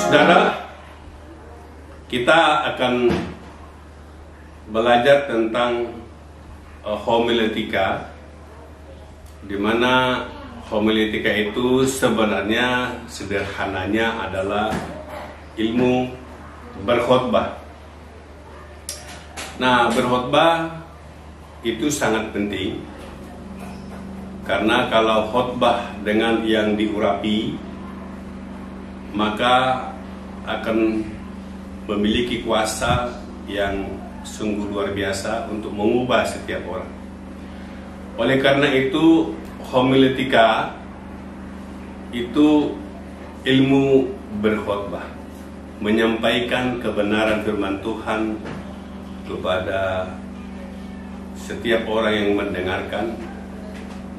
Saudara, kita akan belajar tentang homiletika, di mana homiletika itu sebenarnya sederhananya adalah ilmu berkhotbah. Nah, berkhotbah itu sangat penting, karena kalau khotbah dengan yang diurapi, maka akan memiliki kuasa yang sungguh luar biasa untuk mengubah setiap orang. Oleh karena itu, homiletika itu ilmu berkhotbah, menyampaikan kebenaran firman Tuhan kepada setiap orang yang mendengarkan,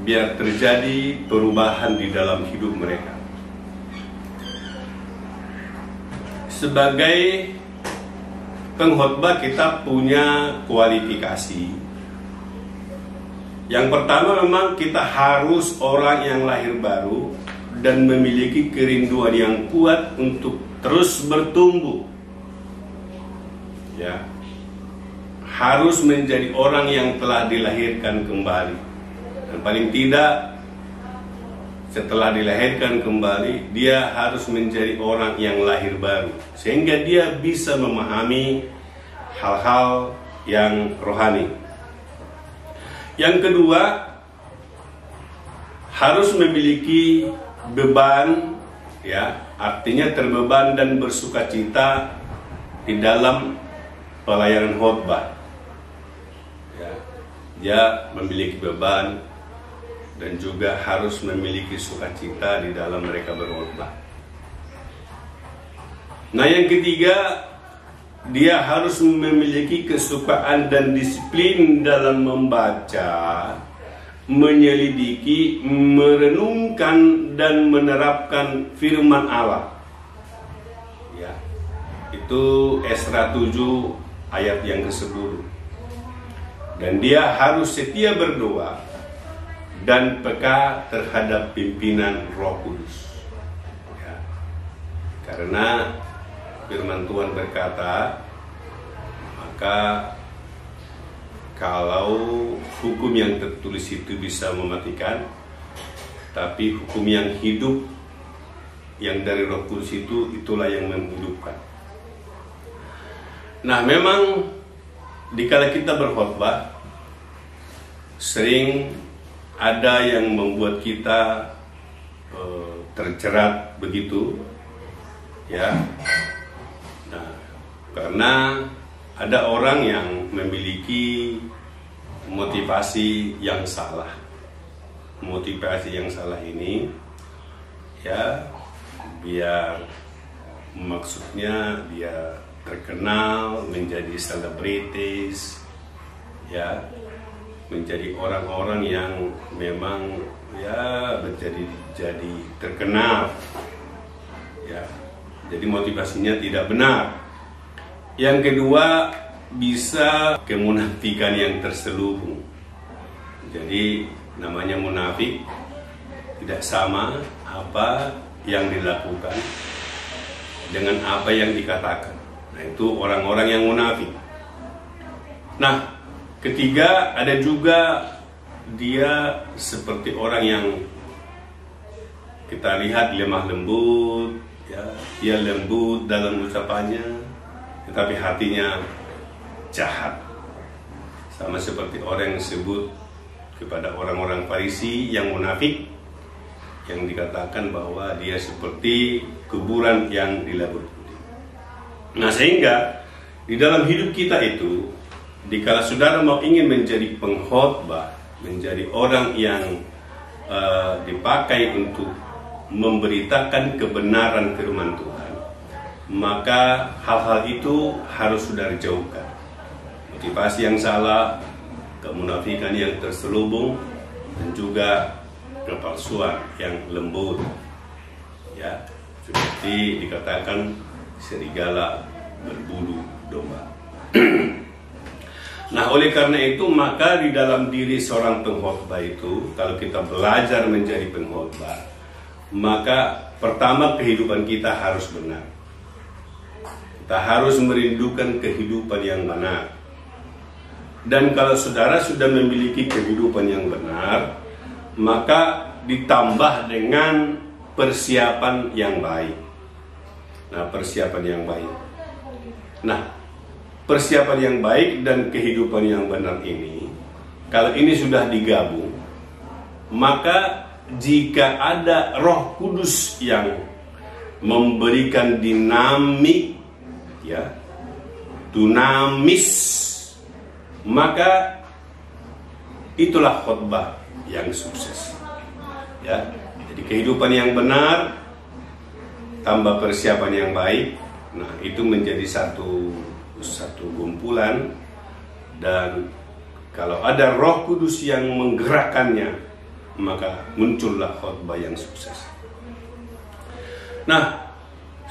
biar terjadi perubahan di dalam hidup mereka. Sebagai pengkhotbah kita punya kualifikasi. Yang pertama, memang kita harus orang yang lahir baru dan memiliki kerinduan yang kuat untuk terus bertumbuh. Ya. Harus menjadi orang yang telah dilahirkan kembali. Dan paling tidak, setelah dilahirkan kembali, dia harus menjadi orang yang lahir baru, sehingga dia bisa memahami hal-hal yang rohani. Yang kedua, harus memiliki beban, ya, artinya terbeban dan bersukacita di dalam pelayanan khotbah. Ya, dia memiliki beban dan juga harus memiliki sukacita di dalam mereka berkhotbah. Nah, yang ketiga, dia harus memiliki kesukaan dan disiplin dalam membaca, menyelidiki, merenungkan, dan menerapkan firman Allah. Ya, itu Esra 7 ayat yang ke-10. Dan dia harus setia berdoa dan peka terhadap pimpinan Roh Kudus. Ya. Karena firman Tuhan berkata, maka kalau hukum yang tertulis itu bisa mematikan, tapi hukum yang hidup yang dari Roh Kudus itulah yang menghidupkan. Nah, memang dikala kita berkhotbah, sering ada yang membuat kita terjerat begitu, ya. Nah, karena ada orang yang memiliki motivasi yang salah. Motivasi yang salah ini, ya, biar maksudnya dia terkenal, menjadi selebritis, ya, menjadi orang-orang yang memang, ya, jadi terkenal, ya. Jadi motivasinya tidak benar. Yang kedua, bisa kemunafikan yang terselubung. Jadi namanya munafik tidak sama apa yang dilakukan dengan apa yang dikatakan. Nah, itu orang-orang yang munafik. Nah, ketiga, ada juga dia seperti orang yang kita lihat lemah lembut, ya, dia lembut dalam ucapannya, tetapi hatinya jahat. Sama seperti orang yang disebut kepada orang-orang Farisi yang munafik, yang dikatakan bahwa dia seperti kuburan yang dilabur putih. Nah, sehingga di dalam hidup kita itu, dikala saudara mau ingin menjadi pengkhotbah, menjadi orang yang dipakai untuk memberitakan kebenaran firman Tuhan, maka hal-hal itu harus saudara jauhkan. Motivasi yang salah, kemunafikan yang terselubung, dan juga kepalsuan yang lembut, ya, seperti dikatakan serigala berbulu domba. Nah, oleh karena itu, maka di dalam diri seorang pengkhotbah itu, kalau kita belajar menjadi pengkhotbah, maka pertama kehidupan kita harus benar. Kita harus merindukan kehidupan yang benar. Dan kalau saudara sudah memiliki kehidupan yang benar, maka ditambah dengan persiapan yang baik. Nah, persiapan yang baik. Nah, persiapan yang baik dan kehidupan yang benar ini, kalau ini sudah digabung, maka jika ada Roh Kudus yang memberikan dinamik, ya, dinamis, maka itulah khotbah yang sukses. Ya, jadi kehidupan yang benar tambah persiapan yang baik. Nah, itu menjadi satu kumpulan, dan kalau ada Roh Kudus yang menggerakkannya, maka muncullah khotbah yang sukses. Nah,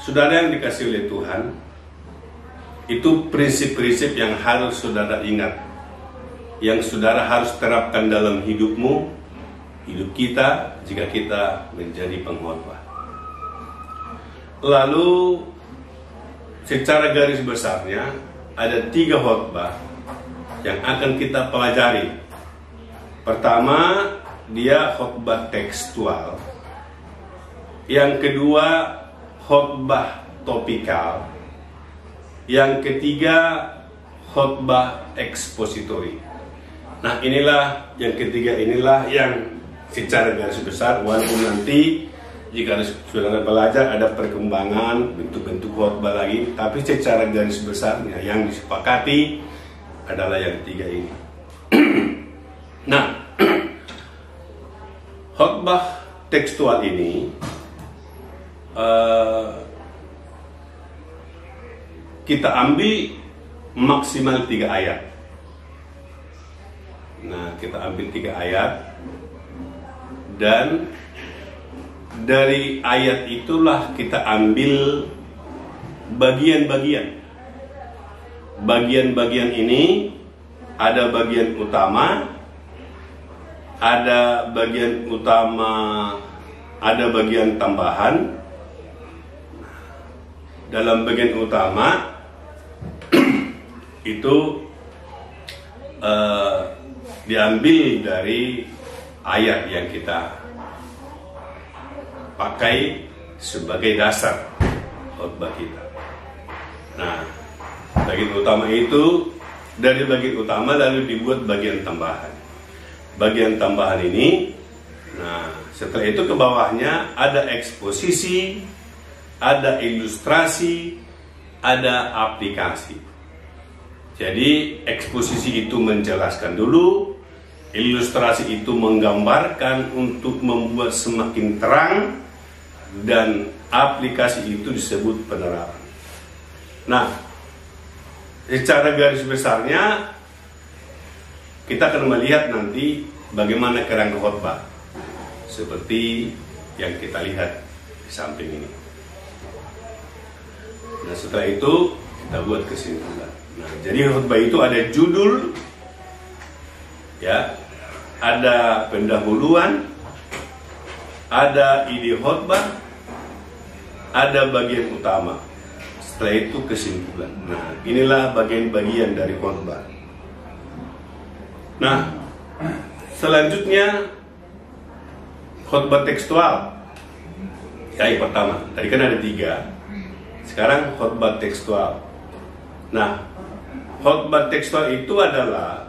saudara yang dikasihi oleh Tuhan, itu prinsip-prinsip yang harus saudara ingat, yang saudara harus terapkan dalam hidupmu, hidup kita, jika kita menjadi pengkhotbah. Lalu secara garis besarnya ada 3 khotbah yang akan kita pelajari. Pertama, dia khotbah tekstual. Yang kedua, khotbah topikal. Yang ketiga, khotbah ekspositori. Nah, inilah yang ketiga, inilah yang secara garis besar, walaupun nanti jika saudara belajar ada perkembangan bentuk-bentuk khotbah lagi, tapi secara garis besarnya yang disepakati adalah yang 3 ini. Nah, khotbah tekstual ini kita ambil maksimal 3 ayat. Nah, kita ambil 3 ayat, dan dari ayat itulah kita ambil bagian-bagian. Bagian-bagian ini ada bagian utama, ada bagian utama, ada bagian tambahan. Dalam bagian utama itu diambil dari ayat yang kita pakai sebagai dasar khotbah kita. Nah, bagian utama itu, dari bagian utama lalu dibuat bagian tambahan. Bagian tambahan ini, nah setelah itu ke bawahnya ada eksposisi, ada ilustrasi, ada aplikasi. Jadi eksposisi itu menjelaskan dulu, ilustrasi itu menggambarkan untuk membuat semakin terang, dan aplikasi itu disebut penerapan. Nah, secara garis besarnya kita akan melihat nanti bagaimana kerangka khotbah seperti yang kita lihat di samping ini. Nah, setelah itu kita buat kesimpulan. Nah, jadi khotbah itu ada judul, ya, ada pendahuluan, ada ide khotbah, ada bagian utama. Setelah itu kesimpulan. Nah, inilah bagian-bagian dari khotbah. Nah, selanjutnya khotbah tekstual. Ya, yang pertama, tadi kan ada 3. Sekarang khotbah tekstual. Nah, khotbah tekstual itu adalah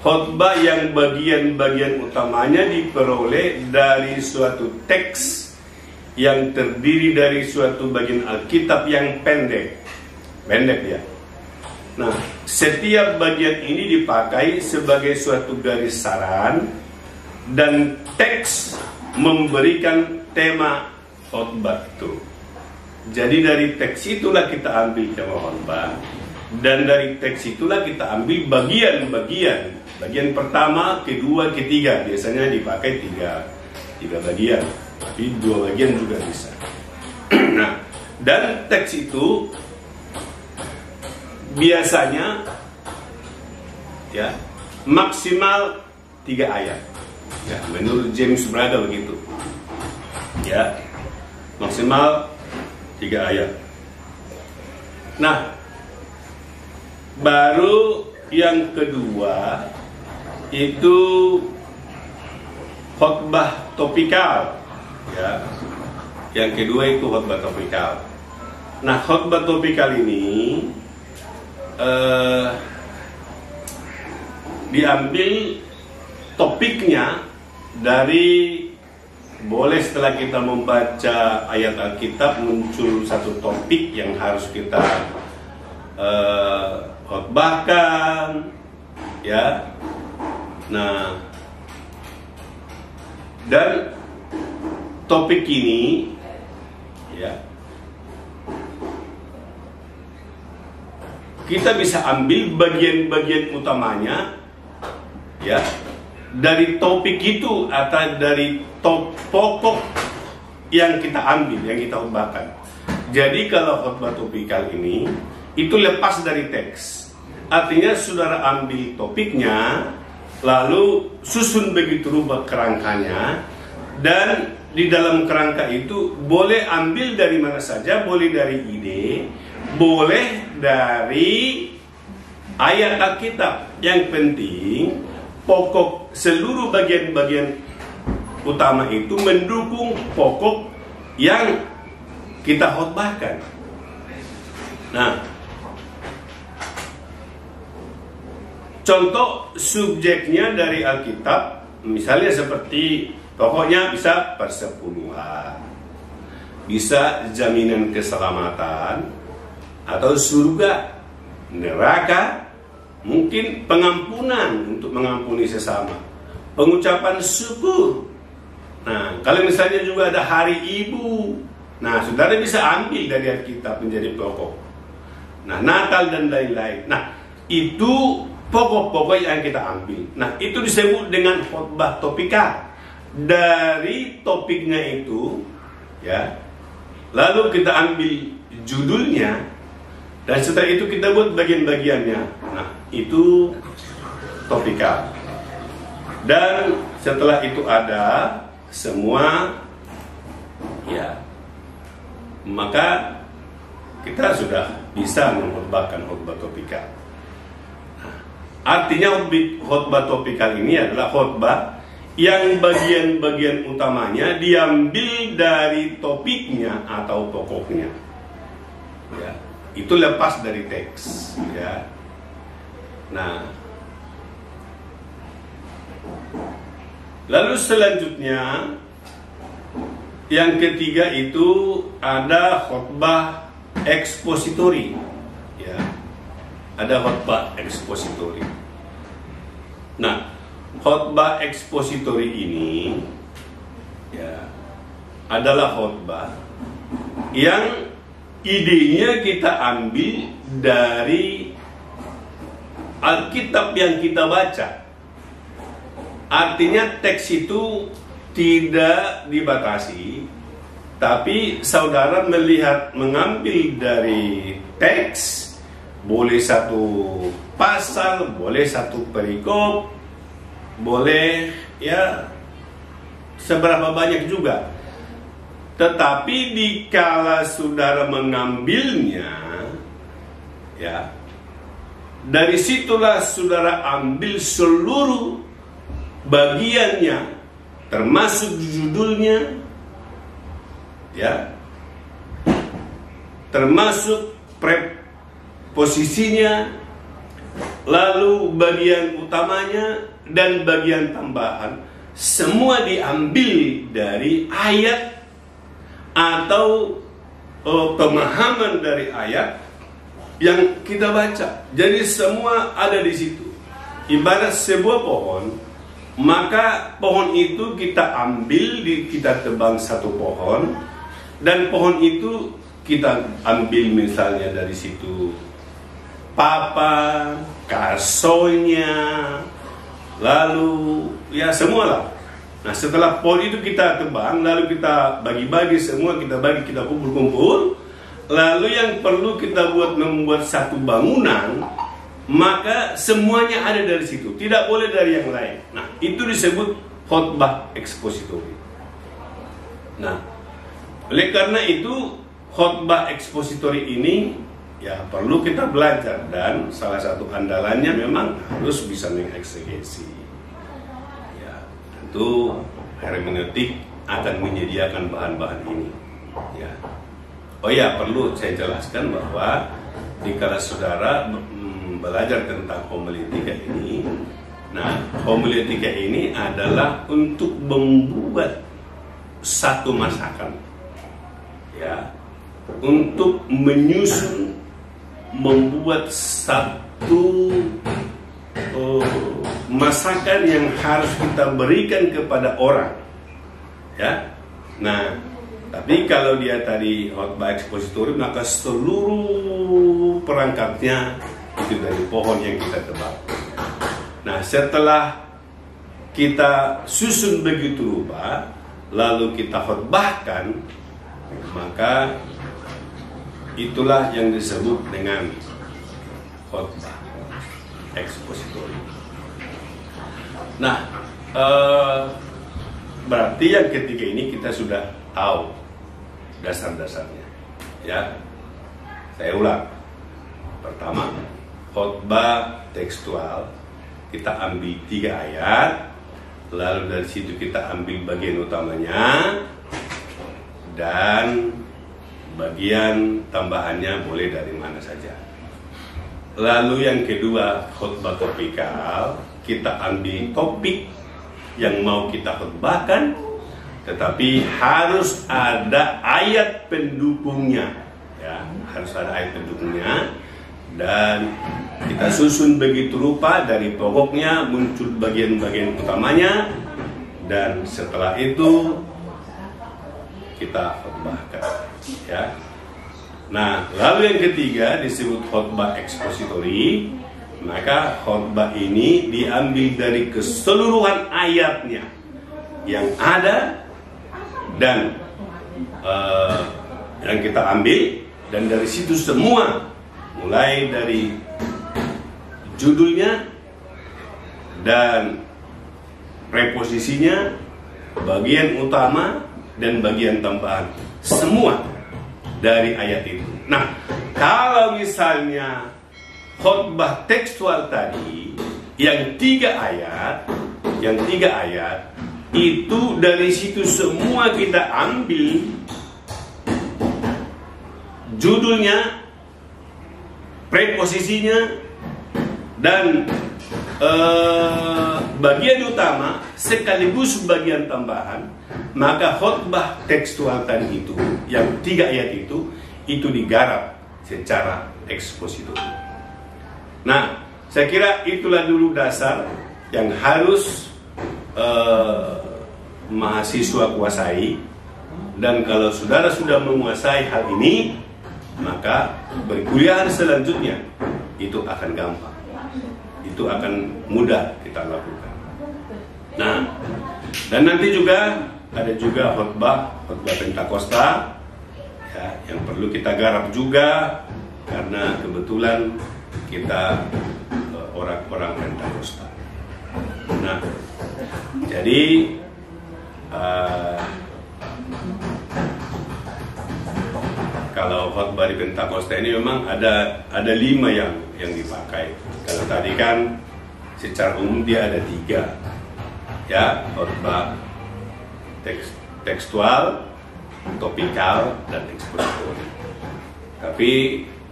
khotbah yang bagian-bagian utamanya diperoleh dari suatu teks yang terdiri dari suatu bagian Alkitab yang pendek ya. Nah, setiap bagian ini dipakai sebagai suatu garis saran, dan teks memberikan tema khotbah itu. Jadi dari teks itulah kita ambil tema khotbah, dan dari teks itulah kita ambil bagian-bagian. Bagian pertama, kedua, ketiga. Biasanya dipakai tiga bagian, tapi 2 bagian juga bisa. Nah, dan teks itu biasanya, ya, maksimal 3 ayat. Ya, menurut James Braga begitu. Ya, maksimal 3 ayat. Nah, baru yang kedua itu khotbah topikal, ya. Yang kedua itu khotbah topikal. Nah, khotbah topikal ini diambil topiknya dari, boleh setelah kita membaca ayat Alkitab muncul satu topik yang harus kita khotbahkan, ya. Nah, dan topik ini, ya, kita bisa ambil bagian-bagian utamanya, ya, dari topik itu atau dari pokok yang kita ambil, yang kita khotbahkan. Jadi kalau khotbah topikal ini itu lepas dari teks, artinya saudara ambil topiknya, lalu susun begitu rupa kerangkanya, dan di dalam kerangka itu boleh ambil dari mana saja, boleh dari ide, boleh dari ayat Alkitab. Yang penting pokok seluruh bagian-bagian utama itu mendukung pokok yang kita khotbahkan. Nah, contoh subjeknya dari Alkitab, misalnya seperti pokoknya bisa persepuluhan, bisa jaminan keselamatan, atau surga, neraka, mungkin pengampunan untuk mengampuni sesama, pengucapan syukur. Nah, kalau misalnya juga ada hari ibu, nah saudara bisa ambil dari Alkitab menjadi pokok. Nah, Natal dan lain-lain. Nah, itu pokok-pokok yang kita ambil. Nah, itu disebut dengan khotbah topikal. Dari topiknya itu, ya, lalu kita ambil judulnya, dan setelah itu kita buat bagian-bagiannya. Nah, itu topikal. Dan setelah itu ada semua, ya, maka kita sudah bisa mengkhotbahkan khotbah topikal. Nah, artinya khotbah topikal ini adalah khotbah yang bagian-bagian utamanya diambil dari topiknya atau pokoknya, ya, itu lepas dari teks, ya. Nah, lalu selanjutnya yang ketiga itu ada khotbah ekspositori, ya, ada khotbah ekspositori. Nah, khotbah ekspositori ini, ya, adalah khotbah yang idenya kita ambil dari Alkitab yang kita baca. Artinya teks itu tidak dibatasi, tapi saudara melihat, mengambil dari teks, boleh satu pasal, boleh satu perikop, boleh, ya, seberapa banyak juga. Tetapi dikala saudara mengambilnya, ya, dari situlah saudara ambil seluruh bagiannya, termasuk judulnya, ya, termasuk preposisinya, lalu bagian utamanya dan bagian tambahan, semua diambil dari ayat atau pemahaman dari ayat yang kita baca. Jadi semua ada di situ. Ibarat sebuah pohon, maka pohon itu kita ambil, kita tebang satu pohon, dan pohon itu kita ambil misalnya dari situ papan, kasonya, lalu ya semualah. Nah, setelah pohon itu kita tebang, lalu kita bagi-bagi semua, kita bagi, kita kumpul-kumpul. Lalu yang perlu kita buat, membuat satu bangunan, maka semuanya ada dari situ, tidak boleh dari yang lain. Nah, itu disebut khotbah ekspositori. Nah, oleh karena itu khotbah ekspositori ini ya perlu kita belajar, dan salah satu andalannya memang harus bisa mengeksegesi. Ya, tentu hermeneutik akan menyediakan bahan-bahan ini. Ya. Oh ya, perlu saya jelaskan bahwa jika saudara belajar tentang homiletika ini, nah homiletika ini adalah untuk membuat satu masakan, ya, untuk menyusun, membuat satu masakan yang harus kita berikan kepada orang, ya. Nah, tapi kalau dia tadi khotbah ekspositori, maka seluruh perangkatnya itu dari pohon yang kita tebang. Nah, setelah kita susun begitu rupa, lalu kita khotbahkan, maka itulah yang disebut dengan khotbah ekspositori. Nah, berarti yang ketiga ini kita sudah tahu dasar-dasarnya, ya. Saya ulang. Pertama, khotbah tekstual, kita ambil 3 ayat, lalu dari situ kita ambil bagian utamanya, dan bagian tambahannya boleh dari mana saja. Lalu yang kedua, khotbah topikal, kita ambil topik yang mau kita khotbahkan, tetapi harus ada ayat pendukungnya, ya, harus ada ayat pendukungnya, dan kita susun begitu rupa dari pokoknya muncul bagian-bagian utamanya, dan setelah itu kita khotbahkan, ya. Nah, lalu yang ketiga disebut khotbah ekspositori, maka khotbah ini diambil dari keseluruhan ayatnya yang ada, dan yang kita ambil, dan dari situ semua, mulai dari judulnya dan preposisinya, bagian utama dan bagian tambahan, semua dari ayat itu. Nah, kalau misalnya khotbah tekstual tadi yang 3 ayat, itu dari situ semua kita ambil judulnya, preposisinya, dan bagian utama sekaligus bagian tambahan, maka khotbah tekstual tadi itu yang 3 ayat itu digarap secara ekspositori. Nah, saya kira itulah dulu dasar yang harus mahasiswa kuasai, dan kalau saudara sudah menguasai hal ini, maka berkuliahan selanjutnya itu akan gampang, itu akan mudah kita lakukan. Nah, dan nanti juga ada juga khotbah Pentakosta, ya, yang perlu kita garap juga, karena kebetulan kita orang-orang Pentakosta. Nah, jadi kalau khotbah di Pentakosta ini memang ada 5 yang dipakai. Kalau tadi kan secara umum dia ada 3, ya, khotbah tekstual, topikal, dan ekspositori. Tapi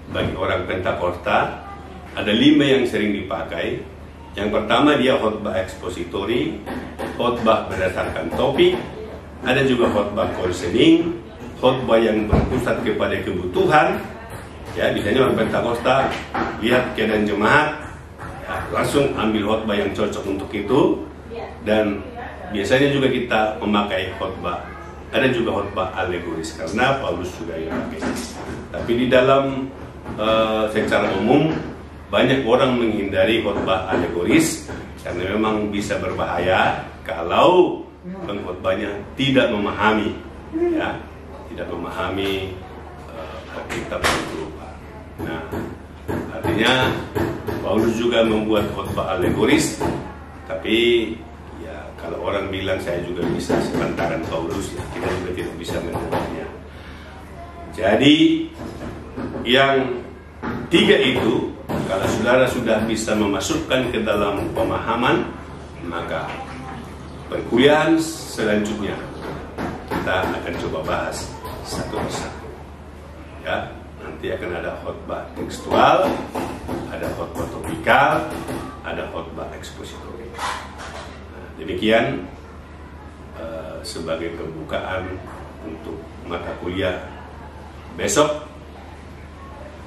bagi orang Pentakosta ada 5 yang sering dipakai. Yang pertama dia khotbah ekspositori, khotbah berdasarkan topik, ada juga khotbah counseling, khotbah yang berpusat kepada kebutuhan. Ya, biasanya orang Pentakosta lihat keadaan jemaat, ya, langsung ambil khotbah yang cocok untuk itu. Dan biasanya juga kita memakai khotbah, ada juga khotbah alegoris, karena Paulus juga yang pakai. Tapi di dalam secara umum banyak orang menghindari khotbah alegoris karena memang bisa berbahaya kalau pengkhotbahnya tidak memahami, ya, tidak memahami kitab berupa. Nah, artinya Paulus juga membuat khotbah alegoris, tapi ya kalau orang bilang saya juga bisa sepantaran Paulus, ya, kita juga tidak bisa mendengarnya. Jadi yang tiga itu, kalau saudara sudah bisa memasukkan ke dalam pemahaman, maka perkuliahan selanjutnya kita akan coba bahas satu persatu. Ya, nanti akan ada khotbah tekstual, ada khotbah topikal, ada khotbah ekspositori. Nah, demikian sebagai pembukaan untuk mata kuliah besok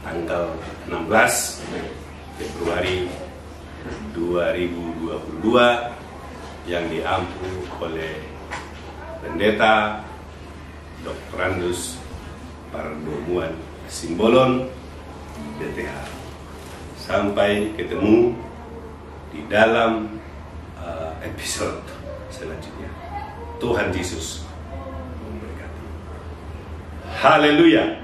tanggal 16 Februari 2022 yang diampu oleh Pendeta Dr. Randus Pardomuan Simbolon DTH. Sampai ketemu di dalam episode selanjutnya. Tuhan Yesus memberkati. Haleluya.